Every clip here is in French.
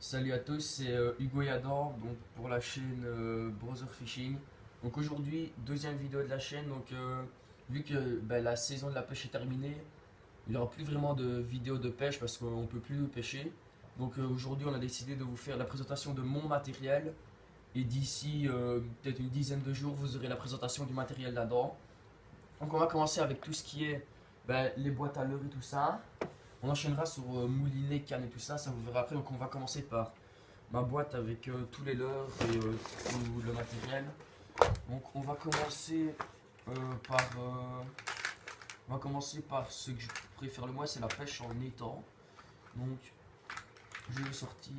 Salut à tous, c'est Hugo Yador donc pour la chaîne Brother Fishing. Donc aujourd'hui, deuxième vidéo de la chaîne. Vu que la saison de la pêche est terminée, il n'y aura plus vraiment de vidéos de pêche parce qu'on ne peut plus pêcher. Aujourd'hui, on a décidé de vous faire la présentation de mon matériel. Et d'ici peut-être une dizaine de jours, vous aurez la présentation du matériel d'Adam. Donc on va commencer avec tout ce qui est les boîtes à leurre et tout ça. On enchaînera sur moulinet, canne et tout ça, ça vous verra après. Donc on va commencer par ma boîte avec tous les leurres et tout le matériel. Donc euh, par on va commencer par ce que je préfère le moins, c'est la pêche en étang. Donc je vais sortir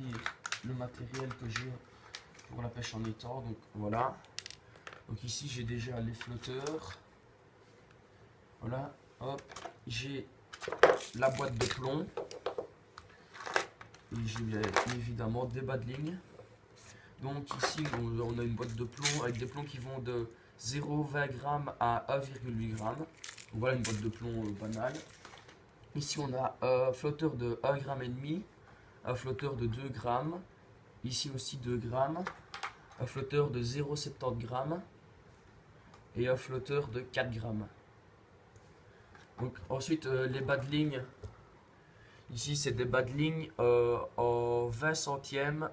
le matériel que j'ai pour la pêche en étang. Donc voilà. Donc ici j'ai déjà les flotteurs. Voilà. Hop. J'ai la boîte de plomb. Et j'ai bien évidemment des bas de ligne. Donc ici on a une boîte de plomb avec des plombs qui vont de 0,20 g à 1,8 g. Donc voilà une boîte de plomb banale. Ici on a un flotteur de 1,5 g, un flotteur de 2 g, ici aussi 2 g, un flotteur de 0,70 g et un flotteur de 4 g. Donc ensuite les bas de ligne. Ici, c'est des bas de ligne en 20 centièmes,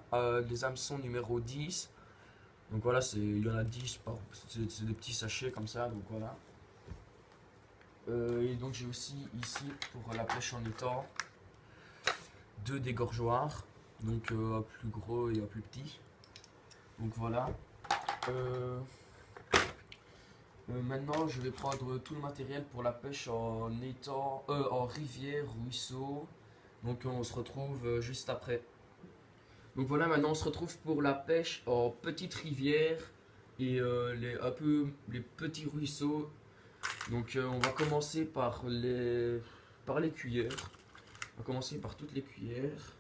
des hameçons numéro 10. Donc voilà, il y en a 10, c'est des petits sachets comme ça, donc voilà. Et donc j'ai aussi ici, pour la pêche en étang, deux dégorgeoirs. Donc un plus gros et un plus petit. Donc voilà. Euh, Maintenant, je vais prendre tout le matériel pour la pêche en étang, en rivière, ruisseau. Donc on se retrouve juste après. Donc voilà, maintenant on se retrouve pour la pêche en petite rivière et un peu les petits ruisseaux. On va commencer par les cuillères. On va commencer par toutes les cuillères.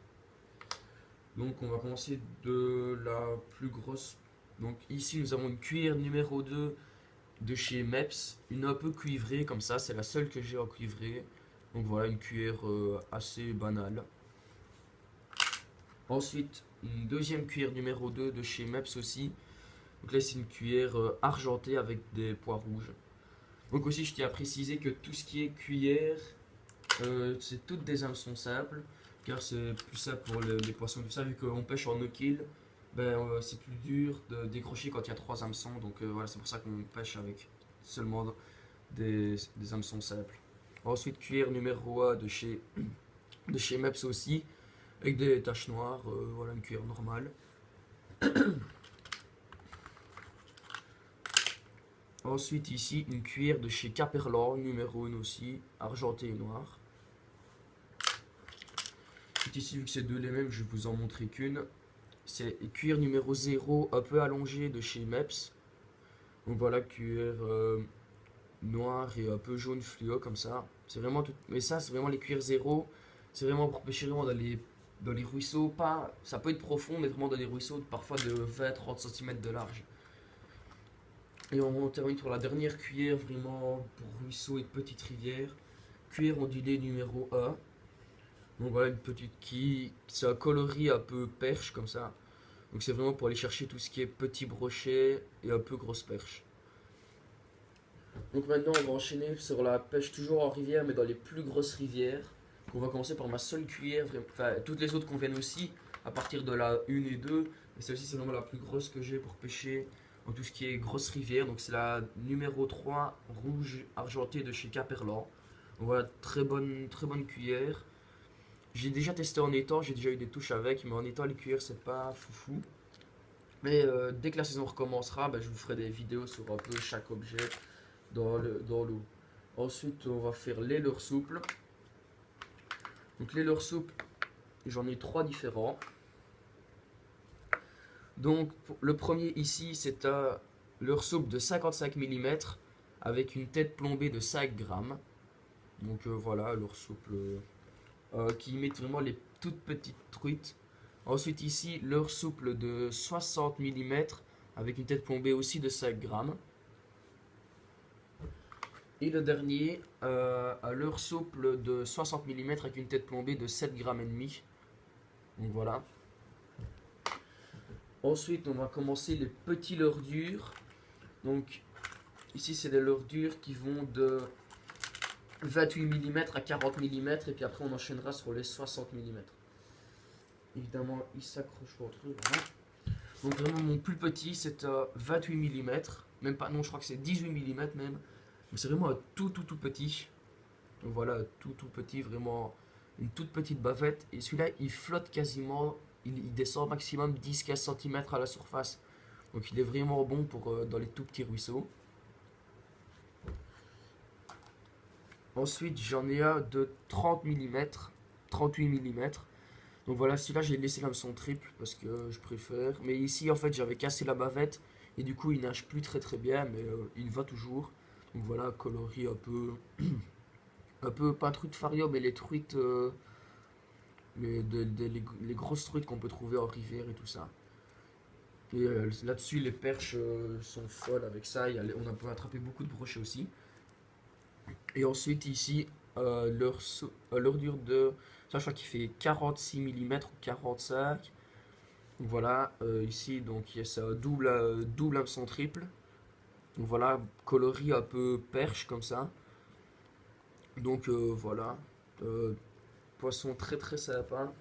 Donc on va commencer de la plus grosse. Donc ici nous avons une cuillère numéro 2 de chez Meps, une un peu cuivrée comme ça, c'est la seule que j'ai en cuivré. Donc voilà, une cuillère assez banale. Ensuite, une deuxième cuillère numéro 2 de chez Meps aussi. Donc là, c'est une cuillère argentée avec des pois rouges. Donc aussi, je tiens à préciser que tout ce qui est cuillère, c'est toutes des hameçons simples. Car c'est plus simple pour les poissons. Tout ça, vu qu'on pêche en no-kill, c'est plus dur de décrocher quand il y a trois hameçons. Voilà, c'est pour ça qu'on pêche avec seulement des hameçons simples. Ensuite, cuillère numéro 1 de chez Meps aussi, avec des taches noires. Voilà, une cuillère normale. Ensuite ici une cuillère de chez Caperlan, numéro 1 aussi, argenté et noir. Ensuite ici, vu que c'est deux les mêmes, je vais vous en montrer qu'une. C'est cuillère numéro 0, un peu allongée de chez Meps. Donc voilà, cuillère noire et un peu jaune fluo comme ça. C'est vraiment tout. Mais ça, c'est vraiment les cuillères 0. C'est vraiment pour pêcher vraiment dans les ruisseaux. Pas, ça peut être profond, mais vraiment dans les ruisseaux, parfois de 20-30 cm de large. Et on termine sur la dernière cuillère vraiment pour ruisseau et petite rivière. Cuillère ondulée numéro 1. Donc voilà une petite qui c'est un coloris un peu perche comme ça. Donc c'est vraiment pour aller chercher tout ce qui est petit brochet et un peu grosse perche. Donc maintenant on va enchaîner sur la pêche toujours en rivière mais dans les plus grosses rivières. Donc on va commencer par ma seule cuillère, enfin toutes les autres conviennent aussi à partir de la 1 et 2. Mais celle-ci c'est vraiment la plus grosse que j'ai pour pêcher en tout ce qui est grosse rivière. Donc c'est la numéro 3 rouge argentée de chez Caperlan. Donc voilà, très bonne cuillère. J'ai déjà testé en étang, j'ai déjà eu des touches avec, mais en étang les cuillères c'est pas foufou. Mais dès que la saison recommencera, je vous ferai des vidéos sur un peu chaque objet dans l'eau. Ensuite on va faire les leurres souples. Donc les leurres souples, j'en ai trois différents. Donc le premier ici c'est un leurre souple de 55 mm avec une tête plombée de 5 grammes. Donc voilà, leurre souple qui imite vraiment les toutes petites truites. Ensuite ici, leurre souple de 60 mm avec une tête plombée aussi de 5 grammes. Et le dernier, un leurre souple de 60 mm avec une tête plombée de 7 grammes et demi. Donc voilà. Ensuite, on va commencer les petits leurres durs. Donc, ici, c'est des leurres durs qui vont de 28 mm à 40 mm. Et puis après, on enchaînera sur les 60 mm. Évidemment, il s'accroche au truc. Voilà. Donc, vraiment, mon plus petit, c'est 28 mm. Même pas, non, je crois que c'est 18 mm même. Donc, c'est vraiment un tout petit. Donc, voilà, tout petit, vraiment une toute petite bavette. Et celui-là, il flotte quasiment. Il descend maximum 10-15 cm à la surface. Donc il est vraiment bon pour dans les tout petits ruisseaux. Ensuite, j'en ai un de 30 mm, 38 mm. Donc voilà, celui-là, j'ai laissé comme son triple parce que je préfère. Mais ici, en fait, j'avais cassé la bavette et du coup, il nage plus très bien, mais il va toujours. Donc voilà, coloris un peu pas truite fario, mais les truites, les grosses truites qu'on peut trouver en rivière et tout ça. Et là-dessus, les perches sont folles avec ça. On a pu attraper beaucoup de brochets aussi. Et ensuite, ici, leur dur de. Ça, je crois qu'il fait 46 mm ou 45. Donc voilà, ici, donc il y a ça double hameçon triple. Donc voilà, coloris un peu perche comme ça. Donc voilà, euh, poisson très sympa.